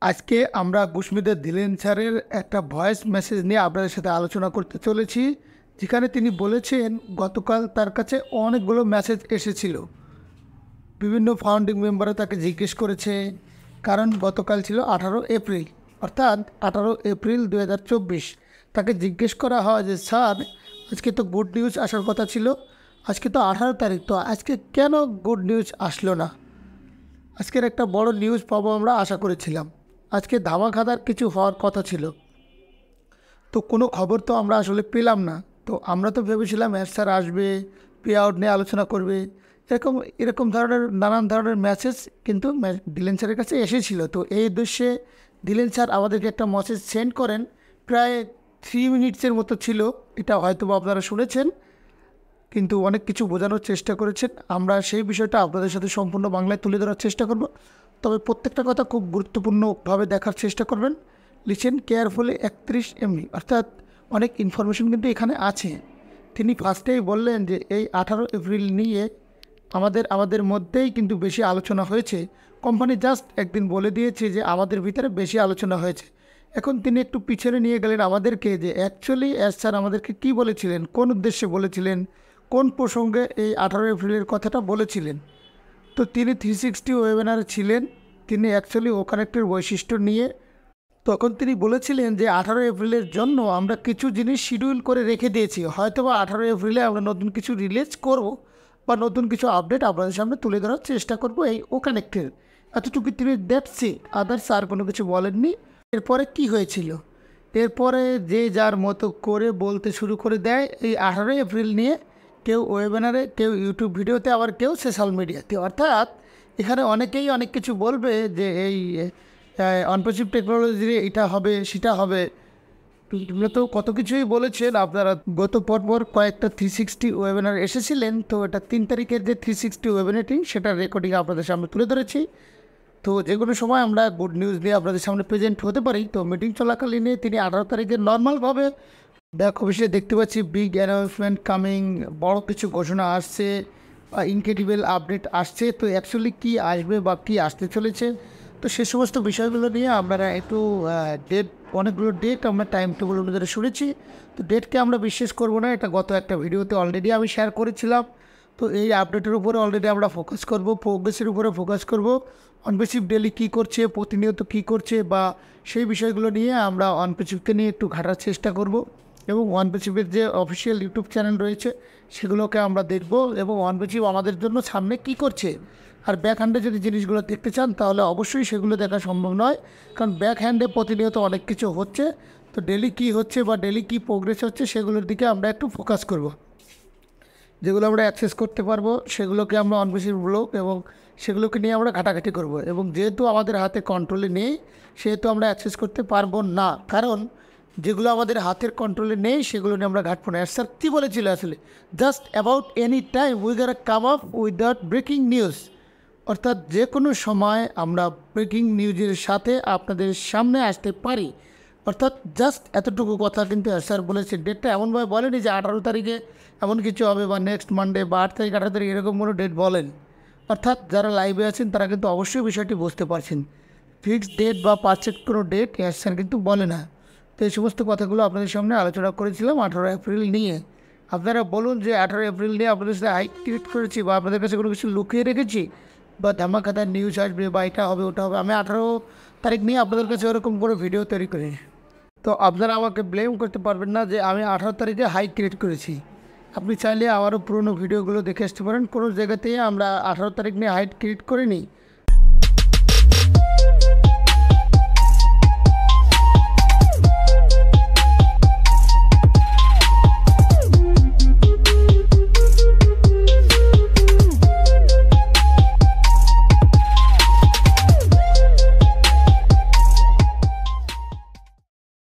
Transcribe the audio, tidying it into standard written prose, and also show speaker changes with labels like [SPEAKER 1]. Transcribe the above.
[SPEAKER 1] আজকে আমরা গুশমিদের দিলেন স্যারের একটা ভয়েস মেসেজ নিয়ে আপনাদের সাথে আলোচনা করতে চলেছি, যেখানে তিনি বলেছেন গতকাল তার কাছে অনেকগুলো মেসেজ এসেছিল। বিভিন্ন ফাউন্ডিং মেম্বাররা তাকে জিজ্ঞেস করেছে, কারণ গতকাল ছিল 18 এপ্রিল, অর্থাৎ 18 এপ্রিল 2024। তাকে জিজ্ঞেস করা হয় যে স্যার, আজকে তো গুড নিউজ আসার কথা ছিল, আজকে তো 18 তারিখ, তো আজকে কেন গুড নিউজ আসলো না? আজকের একটা বড় নিউজ পাবো আমরা আশা করেছিলাম, আজকে ধামাকাদার কিছু হওয়ার কথা ছিল, তো কোনো খবর তো আমরা আসলে পেলাম না। তো আমরা তো ভেবেছিলাম স্যার আসবে, পে আউট নিয়ে আলোচনা করবে, এরকম এরকম ধরনের নানান ধরনের মেসেজ কিন্তু দিলেন স্যারের কাছে এসেছিল। তো এই উদ্দেশ্যে দিলেন স্যার আমাদেরকে একটা মেসেজ সেন্ড করেন, প্রায় 3 মিনিটসের মতো ছিল। এটা হয়তো আপনারা শুনেছেন, কিন্তু অনেক কিছু বোঝানোর চেষ্টা করেছেন। আমরা সেই বিষয়টা আপনাদের সাথে সম্পূর্ণ বাংলায় তুলে ধরার চেষ্টা করব, তবে প্রত্যেকটা কথা খুব গুরুত্বপূর্ণভাবে দেখার চেষ্টা করবেন। লিসেন কেয়ারফুলি 31 MB, অর্থাৎ অনেক ইনফরমেশন কিন্তু এখানে আছে। তিনি ফার্স্টেই বললেন যে এই 18 এপ্রিল নিয়ে আমাদের মধ্যেই কিন্তু বেশি আলোচনা হয়েছে। কোম্পানি জাস্ট একদিন বলে দিয়েছে যে আমাদের ভিতরে বেশি আলোচনা হয়েছে। এখন তিনি একটু পিছনে নিয়ে গেলেন আমাদেরকে, যে অ্যাকচুয়ালি স্যার আমাদেরকে কী বলেছিলেন, কোন উদ্দেশ্যে বলেছিলেন, কোন প্রসঙ্গে এই 18 এপ্রিলের কথাটা বলেছিলেন। তো তিনি 360 ওয়েবিনারে ছিলেন, তিনি অ্যাকচুয়ালি ও কানেক্টের বৈশিষ্ট্য নিয়ে তখন তিনি বলেছিলেন যে 18 এপ্রিলের জন্য আমরা কিছু জিনিস শিডিউল করে রেখে দিয়েছি, হয়তো বা 18 এপ্রিলে আমরা নতুন কিছু রিলিজ করব বা নতুন কিছু আপডেট আপনাদের সামনে তুলে ধরার চেষ্টা করব এই ও কানেক্টের। এতটুকু তিনি দ্যাটস ইট, আদার্স আর কোনো কিছু বলেননি। এরপরে কি হয়েছিল, এরপরে যে যার মতো করে বলতে শুরু করে দেয় এই 18 এপ্রিল নিয়ে, কেউ ওয়েবিনারে, কেউ ইউটিউব ভিডিওতে, আবার কেউ সোশ্যাল মিডিয়াতে। অর্থাৎ এখানে অনেকেই অনেক কিছু বলবে যে এই অনপ্রসিভ টেকনোলজি এটা হবে সেটা হবে। তোমরা তো কত কিছুই বলেছেন, আপনারা গত পরপর কয়েকটা 360 ওয়েবিনার এসেছিলেন। তো এটা 3 তারিখের যে 360 ওয়েবিনারটি, সেটার রেকর্ডিং আপনাদের সামনে তুলে ধরেছি। তো যে কোনো সময় আমরা গুড নিউজ নিয়ে আপনাদের সামনে প্রেজেন্ট হতে পারি। তো মিটিং চলাকালীনে তিনি 18 তারিখে নর্মালভাবে ব্যাক অফিসে দেখতে পাচ্ছি বিগ অ্যানাউন্সমেন্ট কামিং, বড় কিছু ঘোষণা আসছে বা ইনক্রেডিবল আপডেট আসছে। তো অ্যাকচুয়ালি কী আসবে বা কী আসতে চলেছে, তো সে সমস্ত বিষয়গুলো নিয়ে আমরা একটু ডেট, অনেকগুলো ডেট আমরা টাইম টেবিল অনুযায়ী শুনেছি। তো ডেটকে আমরা বিশ্বাস করবো না, এটা গত একটা ভিডিওতে অলরেডি আমি শেয়ার করেছিলাম। তো এই আপডেটের উপরে অলরেডি আমরা ফোকাস করব, প্রোগ্রেসের উপরে ফোকাস করব। অনপ্রেসিভ ডেলি কী করছে, প্রতিনিয়ত কী করছে, বা সেই বিষয়গুলো নিয়ে আমরা অনপ্রেসিভকে নিয়ে একটু ঘাটার চেষ্টা করব। এবং ওয়ানপেচিভের যে অফিসিয়াল ইউটিউব চ্যানেল রয়েছে সেগুলোকে আমরা দেখব, এবং ওয়ানপেচিভ আমাদের জন্য সামনে কী করছে। আর ব্যাক হ্যান্ডে যদি জিনিসগুলো দেখতে চান তাহলে অবশ্যই সেগুলো দেখা সম্ভব নয়, কারণ ব্যাক হ্যান্ডে প্রতিনিয়ত অনেক কিছু হচ্ছে। তো ডেলি কী হচ্ছে বা ডেলি কী প্রোগ্রেস হচ্ছে সেগুলোর দিকে আমরা একটু ফোকাস করব। যেগুলো আমরা অ্যাক্সেস করতে পারবো সেগুলোকে আমরা অনপেসিভ ব্লক, এবং সেগুলোকে নিয়ে আমরা ঘাটাঘাটি করব। এবং যেহেতু আমাদের হাতে কন্ট্রোলে নেই, সেহেতু আমরা অ্যাক্সেস করতে পারবো না, কারণ যেগুলো আমাদের হাতের কন্ট্রোলে নেই সেগুলো নিয়ে আমরা ঘাটবো না। স্যার কী বলেছিল আসলে, just about any time we got come up without breaking news, অর্থাৎ যে কোনো সময় আমরা ব্রেকিং নিউজের সাথে আপনাদের সামনে আসতে পারি। অর্থাৎ জাস্ট এতটুকু কথা কিন্তু স্যার বলেছে। ডেটটা এমনভাবে বলেনি যে 18 তারিখে এমন কিছু হবে বা নেক্সট মানডে বা 8 তারিখ 18 তারিখ এরকম কোনো ডেট বলেন। অর্থাৎ যারা লাইভে আছেন তারা কিন্তু অবশ্যই বিষয়টি বুঝতে পারছেন, ফিক্সড ডেট বা পারফেক্ট কোনো ডেট স্যার কিন্তু বলে না। তো এই সমস্ত কথাগুলো আপনাদের সামনে আলোচনা করেছিলাম 18 এপ্রিল নিয়ে। আপনারা বলুন যে 18 এপ্রিল নিয়ে আপনাদের সাথে হাইক ক্রিয়েট করেছি বা আপনাদের কাছে কোনো কিছু লুকিয়ে রেখেছি, বা ধামাকাদার নিউজ আসবে বা এটা হবে ওটা হবে। আমি 18 তারিখ নিয়ে আপনাদের কাছে ওরকম করে ভিডিও তৈরি করি। তো আপনারা আমাকে ব্লেম করতে পারবেন না যে আমি 18 তারিখে হাইক ক্রিয়েট করেছি। আপনি চাইলে আবারও পুরনো ভিডিওগুলো দেখে আসতে পারেন, কোনো জায়গাতেই আমরা 18 তারিখ নিয়ে হাইট ক্রিয়েট করিনি।